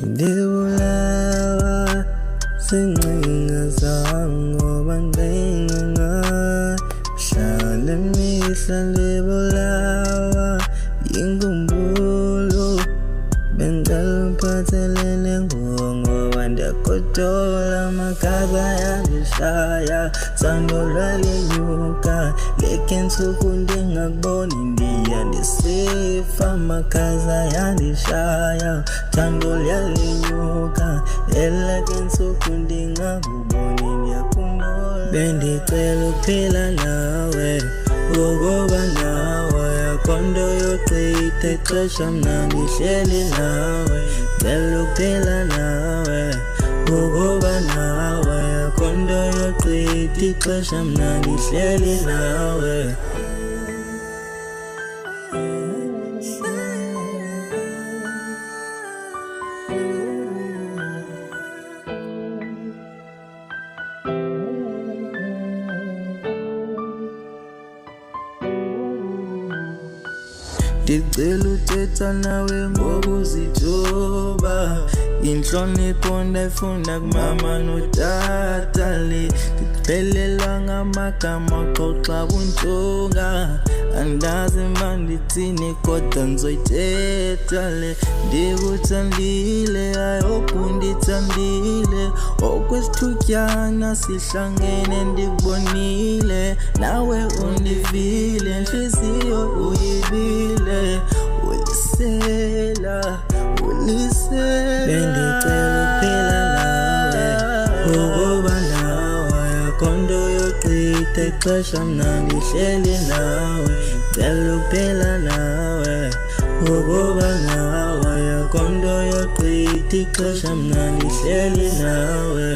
Ndibulawa zincinga zangoba ngingahlala imihla ndibulawa yinkumbulo bengicela uphathelene ngoba ndiyagodola amakhaza yandishaya thando lwalenyuka leke nsuku ndingakuboni ndiya ndisifa amakhaza yandishaya thando lwalenyuka eleke nsuku ndingakuboni ndiyakhumbula bendicela ukuphila nawe ngoba nawe akondo yochitha ixesha mna ndihleli nawe ndicela ukuphila nawe ngoba nawe akondo yochitha ixesha mna ndihleli nawe ndicela uthetha nawe ngokuzithoba inhlonipho ndayifunda kumama notata le ndiphelelwa ngamagama xoxa bunjonga andazi mandithini kodwa ndizoyithetha le ndikuthandile ayophu ndithandile okwesithutyana sihlangene ndikubonile nawe undivile nhliziyo uyibile ulisela bendicela ukuphila nawe ngoba nawe akondo yochitha ixesha mna ndihleli nawe ndicela ukuphila nawe ngoba nawe akondo yochitha ixesha mna ndihleli nawe